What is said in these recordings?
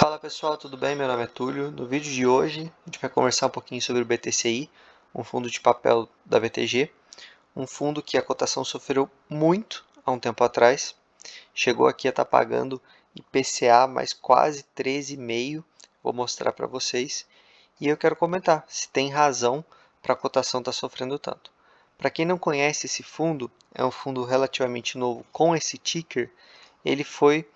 Fala pessoal, tudo bem? Meu nome é Túlio. No vídeo de hoje a gente vai conversar um pouquinho sobre o BTCI, um fundo de papel da BTG, um fundo que a cotação sofreu muito há um tempo atrás, chegou aqui a estar pagando IPCA mais quase 13,5, vou mostrar para vocês, e eu quero comentar se tem razão para a cotação estar sofrendo tanto. Para quem não conhece esse fundo, é um fundo relativamente novo com esse ticker. Ele foi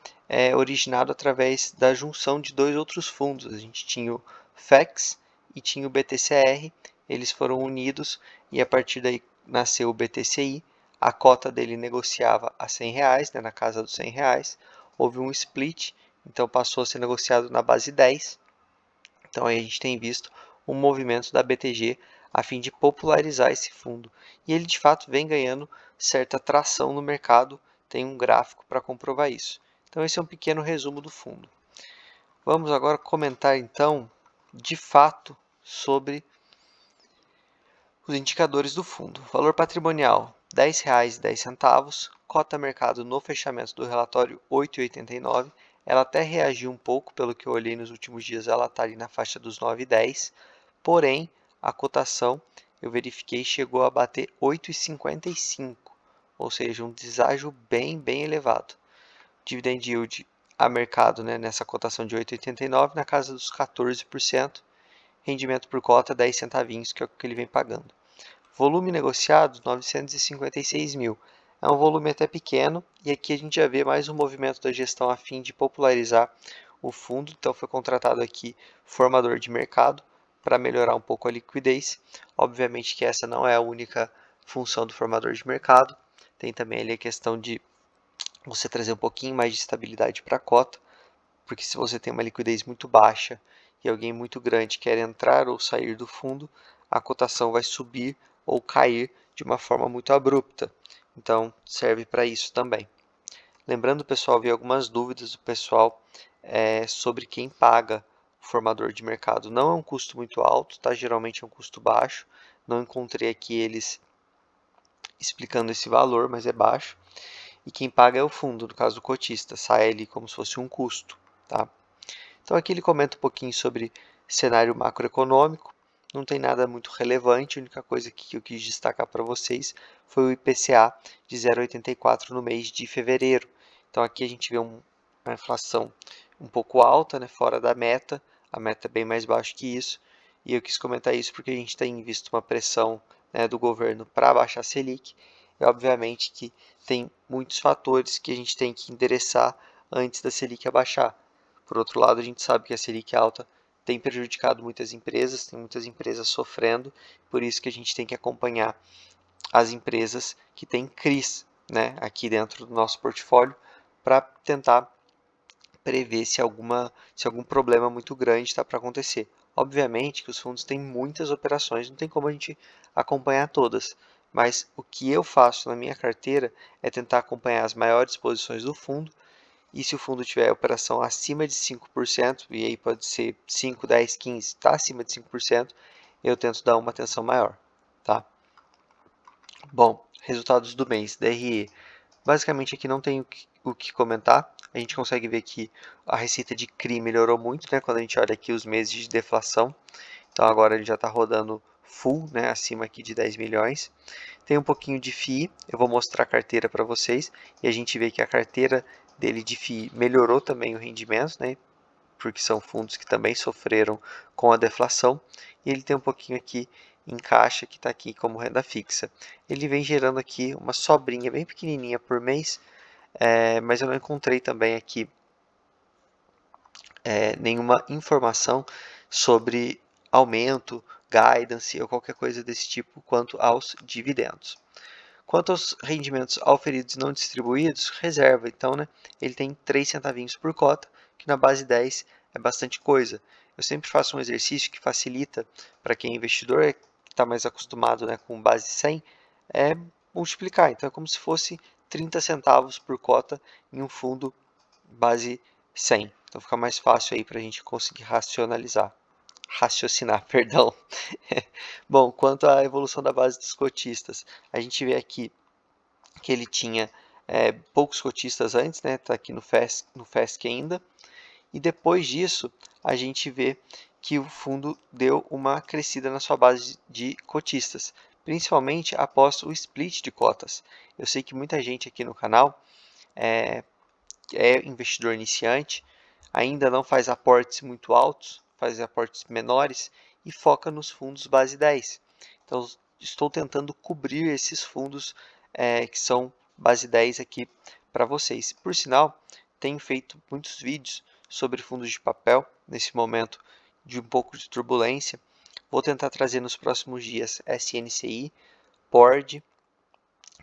originado através da junção de dois outros fundos. A gente tinha o FEX e tinha o BTCR, eles foram unidos e a partir daí nasceu o BTCI. A cota dele negociava a R$ 100, né, na casa dos R$ 100. Houve um split, então passou a ser negociado na base 10. Então aí a gente tem visto um movimento da BTG a fim de popularizar esse fundo. E ele de fato vem ganhando certa tração no mercado, tem um gráfico para comprovar isso. Então esse é um pequeno resumo do fundo. Vamos agora comentar então, de fato, sobre os indicadores do fundo. Valor patrimonial R$ 10,10, cota mercado no fechamento do relatório 8,89. Ela até reagiu um pouco, pelo que eu olhei nos últimos dias, ela está ali na faixa dos 9,10. Porém, a cotação, eu verifiquei, chegou a bater 8,55, ou seja, um deságio bem elevado. Dividend yield a mercado, né, nessa cotação de 8,89, na casa dos 14%. Rendimento por cota 10 centavinhos, que é o que ele vem pagando. Volume negociado 956 mil. É um volume até pequeno e aqui a gente já vê mais um movimento da gestão a fim de popularizar o fundo. Então foi contratado aqui formador de mercado para melhorar um pouco a liquidez. Obviamente que essa não é a única função do formador de mercado. Tem também ali a questão de você trazer um pouquinho mais de estabilidade para a cota, porque se você tem uma liquidez muito baixa e alguém muito grande quer entrar ou sair do fundo, a cotação vai subir ou cair de uma forma muito abrupta. Então, serve para isso também. Lembrando, pessoal, vi algumas dúvidas do pessoal sobre quem paga o formador de mercado. Não é um custo muito alto, tá? Geralmente é um custo baixo. Não encontrei aqui eles explicando esse valor, mas é baixo. E quem paga é o fundo, no caso o cotista, sai ali como se fosse um custo, tá? Então aqui ele comenta um pouquinho sobre cenário macroeconômico, não tem nada muito relevante, a única coisa que eu quis destacar para vocês foi o IPCA de 0,84 no mês de fevereiro. Então aqui a gente vê uma inflação um pouco alta, né, fora da meta, a meta é bem mais baixa que isso, e eu quis comentar isso porque a gente tem visto uma pressão, né, do governo para baixar a Selic, e obviamente que tem muitos fatores que a gente tem que endereçar antes da Selic abaixar. Por outro lado, a gente sabe que a Selic alta tem prejudicado muitas empresas, tem muitas empresas sofrendo, por isso que a gente tem que acompanhar as empresas que têm CRIs, né, aqui dentro do nosso portfólio, para tentar prever se algum problema muito grande está para acontecer. Obviamente que os fundos têm muitas operações, não tem como a gente acompanhar todas, mas o que eu faço na minha carteira é tentar acompanhar as maiores posições do fundo. E se o fundo tiver operação acima de 5%, e aí pode ser 5, 10, 15, está acima de 5%, eu tento dar uma atenção maior, tá? Bom, resultados do mês, DRE. Basicamente aqui não tem o que comentar. A gente consegue ver que a receita de CRI melhorou muito, né? Quando a gente olha aqui os meses de deflação. Então agora ele já está rodando full, né? Acima aqui de 10 milhões. Tem um pouquinho de FII, eu vou mostrar a carteira para vocês. E a gente vê que a carteira dele de FII melhorou também o rendimento, né? Porque são fundos que também sofreram com a deflação. E ele tem um pouquinho aqui em caixa, que está aqui como renda fixa. Ele vem gerando aqui uma sobrinha bem pequenininha por mês, mas eu não encontrei também aqui nenhuma informação sobre aumento, guidance ou qualquer coisa desse tipo quanto aos dividendos. Quanto aos rendimentos auferidos e não distribuídos, reserva. Então, né, ele tem 3 centavinhos por cota, que na base 10 é bastante coisa. Eu sempre faço um exercício que facilita para quem é investidor, que está mais acostumado, né, com base 100, é multiplicar. Então, é como se fosse 30 centavos por cota em um fundo base 100. Então, fica mais fácil aí para a gente conseguir raciocinar, perdão. Bom, quanto à evolução da base dos cotistas, a gente vê aqui que ele tinha poucos cotistas antes, né? Está aqui no FASC ainda. e depois disso a gente vê que o fundo deu uma crescida na sua base de cotistas, principalmente após o split de cotas. Eu sei que muita gente aqui no canal é investidor iniciante, ainda não faz aportes muito altos, faz aportes menores e foca nos fundos base 10. Então, estou tentando cobrir esses fundos que são base 10 aqui para vocês. Por sinal, tenho feito muitos vídeos sobre fundos de papel nesse momento de um pouco de turbulência. Vou tentar trazer nos próximos dias SNCI, PORD.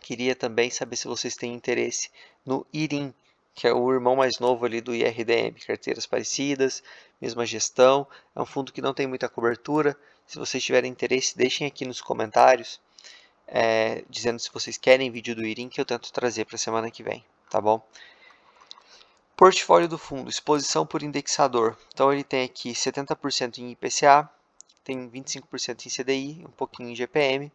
Queria também saber se vocês têm interesse no IRIM, que é o irmão mais novo ali do IRDM, carteiras parecidas, mesma gestão. É um fundo que não tem muita cobertura. Se vocês tiverem interesse, deixem aqui nos comentários, dizendo se vocês querem vídeo do IRIM que eu tento trazer para a semana que vem, tá bom? Portfólio do fundo, exposição por indexador. Então ele tem aqui 70% em IPCA, tem 25% em CDI, um pouquinho em GPM.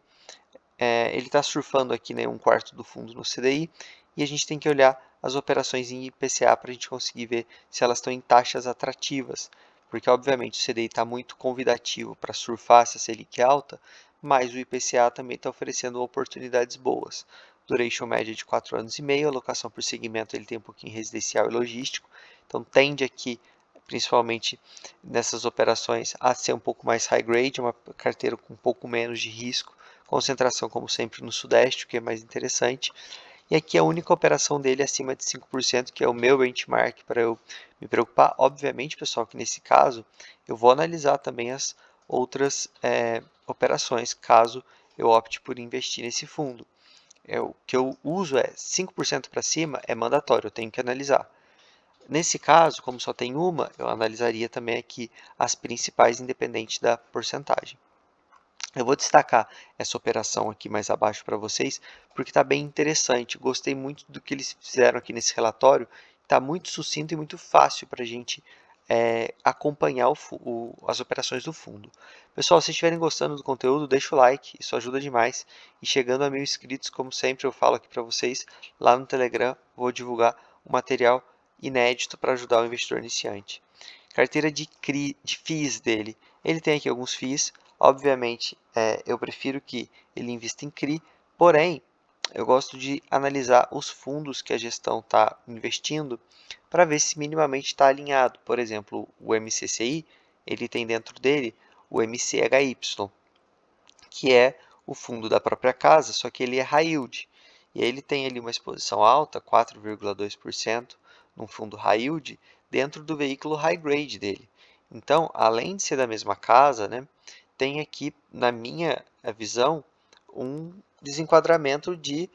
Ele está surfando aqui, né, um quarto do fundo no CDI, e a gente tem que olhar as operações em IPCA para a gente conseguir ver se elas estão em taxas atrativas, porque obviamente o CDI está muito convidativo para surfar essa Selic alta, mas o IPCA também está oferecendo oportunidades boas. Duration média de 4 anos e meio, alocação por segmento ele tem um pouquinho residencial e logístico, então tende aqui, principalmente nessas operações, a ser um pouco mais high grade, uma carteira com um pouco menos de risco, concentração como sempre no Sudeste, o que é mais interessante. E aqui a única operação dele é acima de 5%, que é o meu benchmark para eu me preocupar. Obviamente, pessoal, que nesse caso eu vou analisar também as outras operações, caso eu opte por investir nesse fundo. O que eu uso é 5% para cima, é mandatório, eu tenho que analisar. Nesse caso, como só tem uma, eu analisaria também aqui as principais, independente da porcentagem. Eu vou destacar essa operação aqui mais abaixo para vocês, porque está bem interessante. Gostei muito do que eles fizeram aqui nesse relatório. Está muito sucinto e muito fácil para a gente acompanhar as operações do fundo. Pessoal, se estiverem gostando do conteúdo, deixa o like, isso ajuda demais. E chegando a 1000 inscritos, como sempre eu falo aqui para vocês, lá no Telegram vou divulgar um material inédito para ajudar o investidor iniciante. Carteira de FIIs dele. Ele tem aqui alguns FIIs. Obviamente, eu prefiro que ele invista em CRI, porém, eu gosto de analisar os fundos que a gestão está investindo para ver se minimamente está alinhado. Por exemplo, o MCCI, ele tem dentro dele o MCHY, que é o fundo da própria casa, só que ele é high yield. E aí ele tem ali uma exposição alta, 4,2%, num fundo high yield, dentro do veículo high grade dele. Então, além de ser da mesma casa, né, tem aqui, na minha visão, um desenquadramento de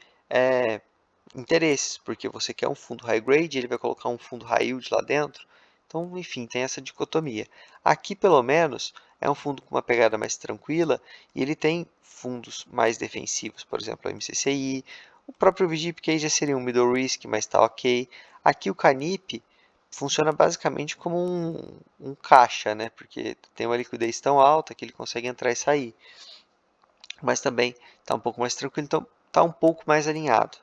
interesses, porque você quer um fundo high grade, ele vai colocar um fundo high yield lá dentro. Então, enfim, tem essa dicotomia. Aqui, pelo menos, é um fundo com uma pegada mais tranquila e ele tem fundos mais defensivos, por exemplo, o MCCI, o próprio VGIP, que aí já seria um middle risk, mas está ok. Aqui o Canip funciona basicamente como um caixa, né? Porque tem uma liquidez tão alta que ele consegue entrar e sair. Mas também está um pouco mais tranquilo, então está um pouco mais alinhado.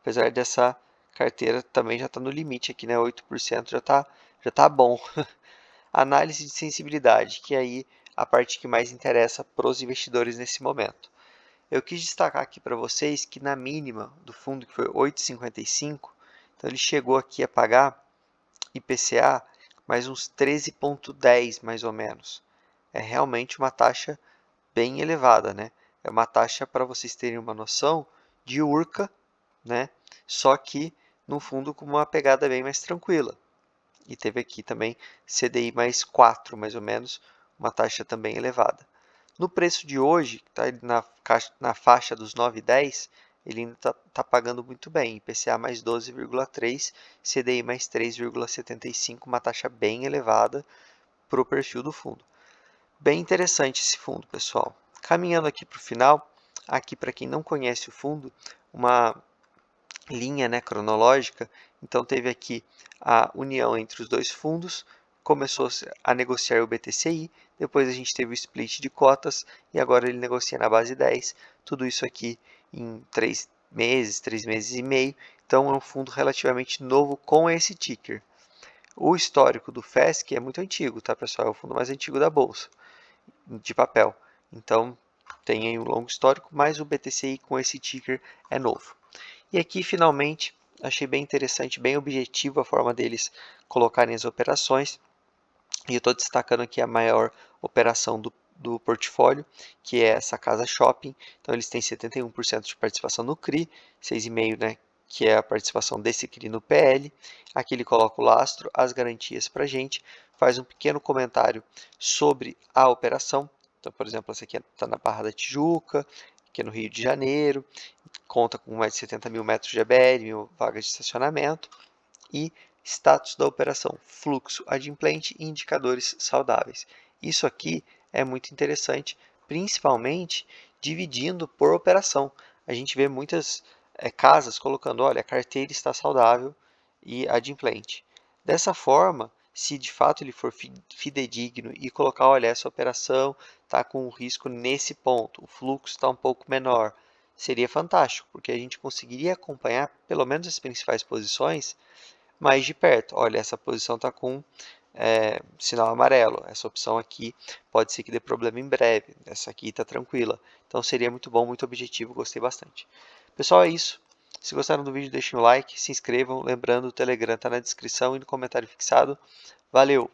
Apesar dessa carteira também já está no limite aqui, né? 8% já tá bom. Análise de sensibilidade, que é aí a parte que mais interessa para os investidores nesse momento. Eu quis destacar aqui para vocês que na mínima do fundo, que foi 8,55, então ele chegou aqui a pagar IPCA mais uns 13,10 mais ou menos. É realmente uma taxa bem elevada, né? É uma taxa, para vocês terem uma noção, de urca, né? Só que no fundo com uma pegada bem mais tranquila. E teve aqui também CDI mais 4, mais ou menos, uma taxa também elevada. No preço de hoje, está na faixa dos 9,10, ele ainda está pagando muito bem. IPCA mais 12,3, CDI mais 3,75, uma taxa bem elevada para o perfil do fundo. Bem interessante esse fundo, pessoal. Caminhando aqui para o final, aqui para quem não conhece o fundo, uma linha, né, cronológica. Então teve aqui a união entre os dois fundos, começou a negociar o BTCI, depois a gente teve o split de cotas e agora ele negocia na base 10. Tudo isso aqui em 3 meses e meio. Então é um fundo relativamente novo com esse ticker. O histórico do FESC é muito antigo, tá, pessoal? É o fundo mais antigo da bolsa de papel. Então, tem aí um longo histórico, mas o BTCI com esse ticker é novo. E aqui, finalmente, achei bem interessante, bem objetivo a forma deles colocarem as operações. E eu estou destacando aqui a maior operação do portfólio, que é essa Casa Shopping. Então, eles têm 71% de participação no CRI, 6,5%, né, que é a participação desse CRI no PL. Aqui ele coloca o lastro, as garantias para a gente, faz um pequeno comentário sobre a operação. Então, por exemplo, essa aqui está na Barra da Tijuca, aqui no Rio de Janeiro, conta com mais de 70 mil metros de ABL, 1.000 vagas de estacionamento e status da operação, fluxo adimplente e indicadores saudáveis. Isso aqui é muito interessante, principalmente dividindo por operação. A gente vê muitas casas colocando, olha, a carteira está saudável e adimplente. Dessa forma, se de fato ele for fidedigno e colocar, olha, essa operação está com o risco nesse ponto, o fluxo está um pouco menor, seria fantástico, porque a gente conseguiria acompanhar pelo menos as principais posições mais de perto. Olha, essa posição está com sinal amarelo. Essa opção aqui pode ser que dê problema em breve. Essa aqui está tranquila. Então seria muito bom, muito objetivo. Gostei bastante. Pessoal, é isso. Se gostaram do vídeo, deixem o like, se inscrevam. Lembrando, o Telegram está na descrição e no comentário fixado. Valeu!